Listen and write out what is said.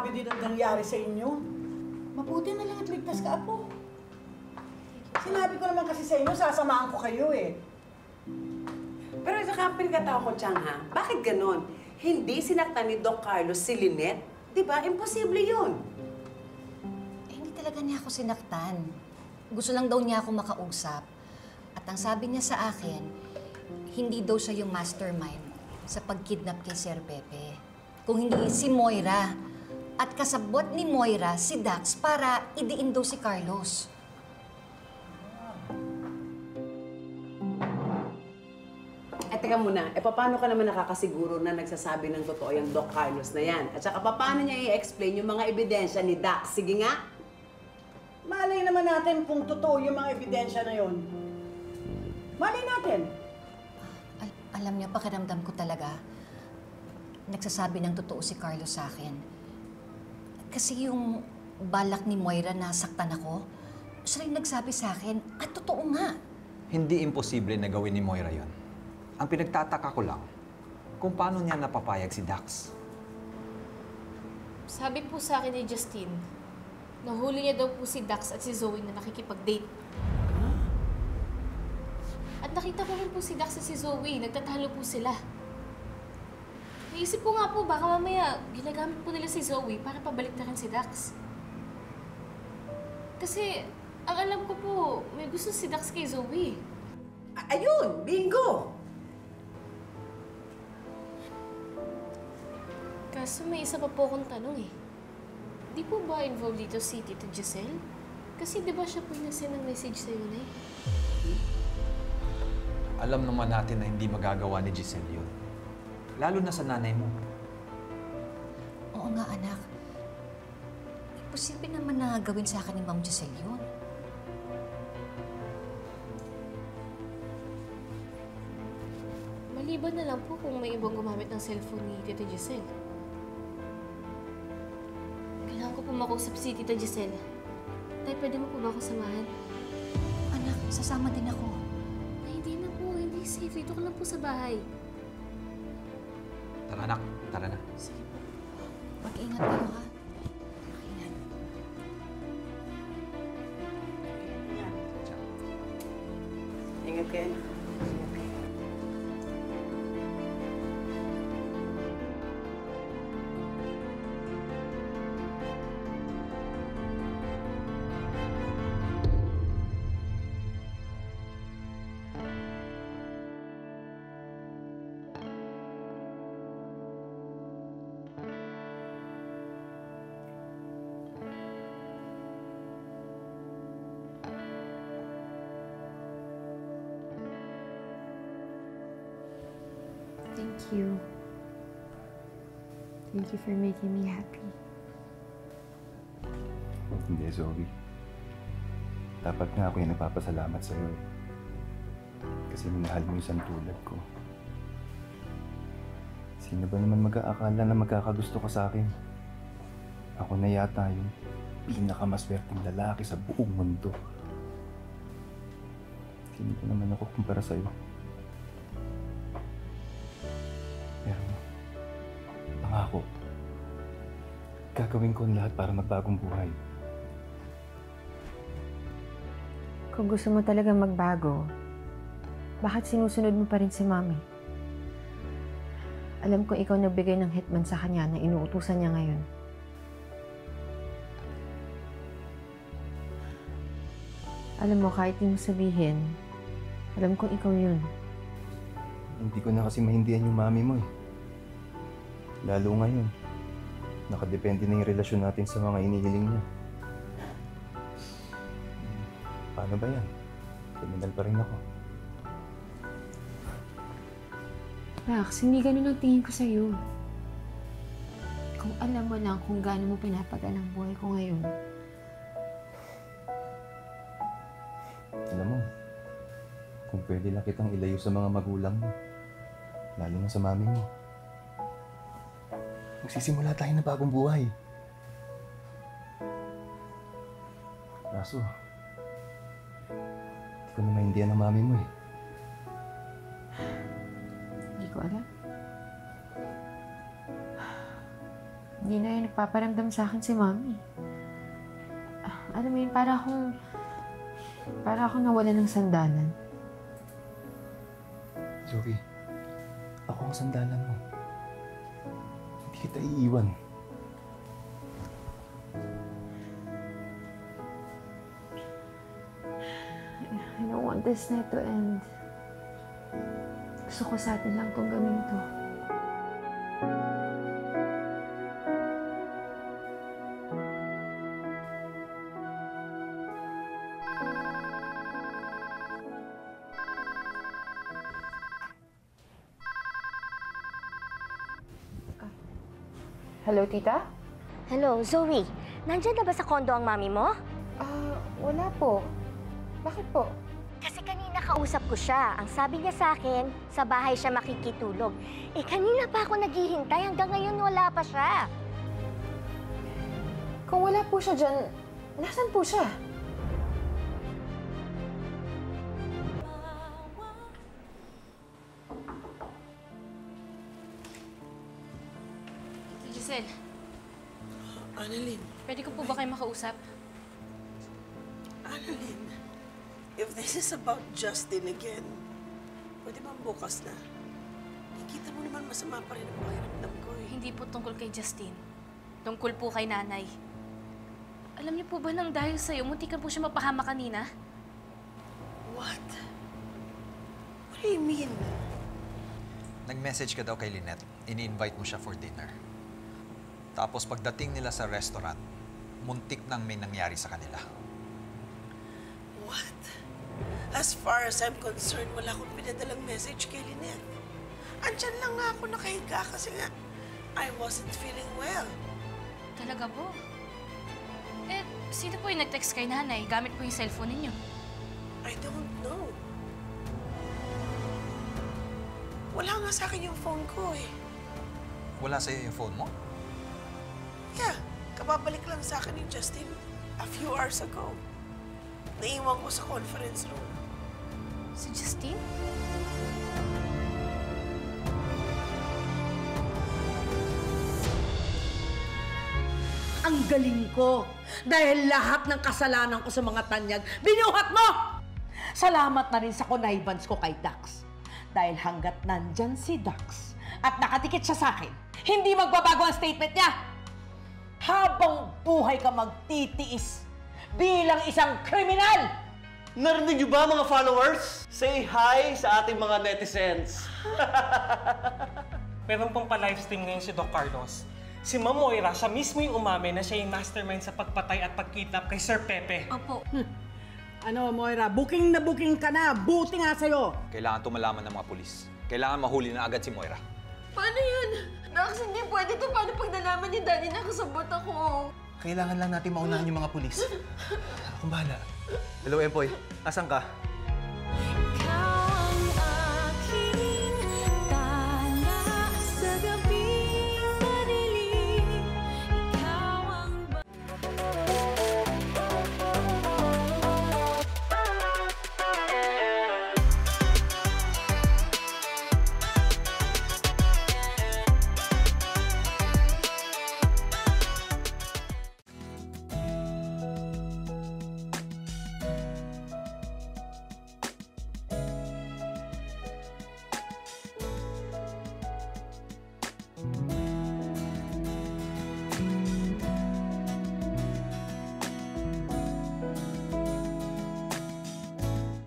grabe din ang nangyari sa inyo. Mabuti na lang at ligtas ka, Apo. Sinabi ko naman kasi sa inyo, sasamahan ko kayo eh. Pero ito ka, pinagkatao ko, Chang, ha? Bakit ganon? Hindi sinaktan ni Doc Carlos si Lynette? Di ba? Imposible yun. Eh, hindi talaga niya ako sinaktan. Gusto lang daw niya ako makausap. At ang sabi niya sa akin, hindi daw siya yung mastermind sa pagkidnap kay Sir Pepe. Kung hindi si Moira. At kasabot ni Moira si Dax para idiin daw si Carlos. Eh, teka muna. Eh, paano ka naman nakakasiguro na nagsasabi ng totoo yung Doc Carlos na yan? At saka, paano niya i-explain yung mga ebidensya ni Dax? Sige nga. Malay naman natin kung totoo yung mga ebidensya na yon. Malay natin. Alam niya, pakiramdam ko talaga, nagsasabi ng totoo si Carlos sa akin. Kasi yung balak ni Moira na saktan ako, siya rin nagsabi sa akin, at totoo nga. Hindi imposible na gawin ni Moira yon. Ang pinagtataka ko lang, kung paano niya napapayag si Dax. Sabi po sa akin ni Justine, nahuli niya daw po si Dax at si Zoe na nakikipag-date. At nakita ko rin po si Dax at si Zoe, nagtatalo po sila. Naisip ko nga po, baka mamaya ginagamit po nila si Zoe para pabaliktaran si Dax. Kasi, ang alam ko po, may gusto si Dax kay Zoe. Ayun! Bingo! Kaso may isa pa po akong tanong eh. Di po ba involved dito si Tito Giselle? Kasi di ba siya po yung nasend ng message sa'yo na eh? Alam naman natin na hindi magagawa ni Giselle yun. Lalo na sa nanay mo. Oo nga, anak. Posible naman na gawin sa akin ni Ma'am Giselle yun. Maliban na lang po kung may ibang gumamit ng cellphone ni Tita Giselle. Kailangan ko po makausap si Tita Giselle. Tay, pwede mo po ba ako samahan? Anak, sasama din ako. Ay, hindi na po. Hindi safe. Dito ka lang po sa bahay. Tara anak, tara na. Sige po. Mag-ingat kayo, ha? Mag-ingat. Ingat kayo. Thank you. Thank you for making me happy. Hindi, Zoe. Dapat nga ako yung nagpapasalamat sa'yo eh. Kasi minahal mo yung isang tulad ko. Sino ba naman mag-aakala na magkakagusto ka sa akin? Ako na yata yung pinakamaswerteng lalaki sa buong mundo. Sino ba naman ako kumpara sa'yo? Pero, pangako, gagawin ko ang lahat para magbagong buhay. Kung gusto mo talagang magbago, bakit sinusunod mo pa rin si Mami? Alam kong ikaw nagbigay ng hitman sa kanya na inuutusan niya ngayon. Alam mo, kahit di mo sabihin, alam kong ikaw yun. Hindi ko na kasi maintindihan yung mami mo eh. Lalo ngayon, nakadepende na yung relasyon natin sa mga inihiling niya. Paano ba yan? Kriminal pa rin ako. Max, hindi ganun ang tingin ko sa'yo. Kung alam mo lang kung gaano mo pinapagal ang buhay ko ngayon. Alam mo, kung pwede lang kitang ilayo sa mga magulang mo, lalo na sa mami mo, magsisimula tayo ng bagong buhay. Kaso, hindi ko na maintindihan ang mami mo eh. Hindi ko alam. Hindi hindi na yung nagpaparamdam sa akin si Mommy. Alam mo yun, para akong nawala ng sandalan. Zoe, ako ang sandalan mo. Hindi kita iiwan. I don't want this night to end. Gusto ko sa atin lang tong gawin to. Hello, tita? Hello, Zoe. Nandyan na ba sa kondo ang mami mo? Wala po. Bakit po? Kasi kanina kausap ko siya. Ang sabi niya sa akin, sa bahay siya makikitulog. Eh, kanina pa ako naghihintay. Hanggang ngayon wala pa siya. Kung wala po siya dyan, nasan po siya? Giselle, Annalyn, pwede ko po ba kayo makausap? Annalyn, if this is about Justin again, pwede bang bukas na? Nakikita mo naman masama pa rin ang pakiramdam ko eh. Hindi po tungkol kay Justin. Tungkol po kay nanay. Alam niyo po ba nang dahil sa'yo, muntikan po siya mapahama kanina? What? What do you mean? Nag-message ka daw kay Lynette. Ini-invite mo siya for dinner. Tapos pagdating nila sa restaurant, muntik nang may nangyari sa kanila. What? As far as I'm concerned, wala akong pinadalang message kay Lynette. Andyan lang nga ako nakahiga kasi nga, I wasn't feeling well. Talaga po? Eh, sino po yung nag-text kay nanay? Gamit po yung cellphone ninyo. I don't know. Wala nga sa akin yung phone ko eh. Wala sa'yo yung phone mo? Yeah, kababalik lang sa akin ni Justin a few hours ago. Naiwan ko sa conference room. Si Justin? Ang galing ko. Dahil lahat ng kasalanan ko sa mga tanyag, binuhat mo! Salamat na rin sa connivance ko kay Dax. Dahil hanggat nandyan si Dax at nakatikit siya sa akin, hindi magbabago ang statement niya. Habang buhay ka magtitiis bilang isang kriminal! Narinig niyo ba mga followers? Say hi sa ating mga netizens. Meron pong pa-livestream ngayon si Doc Carlos. Si Ma'am Moira, siya mismo yung umamin na siya yung mastermind sa pagpatay at pagkidnap kay Sir Pepe. Opo. Ano, Moira? Booking ka na. Buti nga sa'yo. Kailangan tumalaman ng mga pulis. Kailangan mahuli na agad si Moira. Paano yun? Dax, hindi pwede to. Paano pag nalaman ni Daddy na kasabot ako? Kailangan lang natin maunahan yung mga pulis. Akong bahala. Hello, Empoy. Asan ka?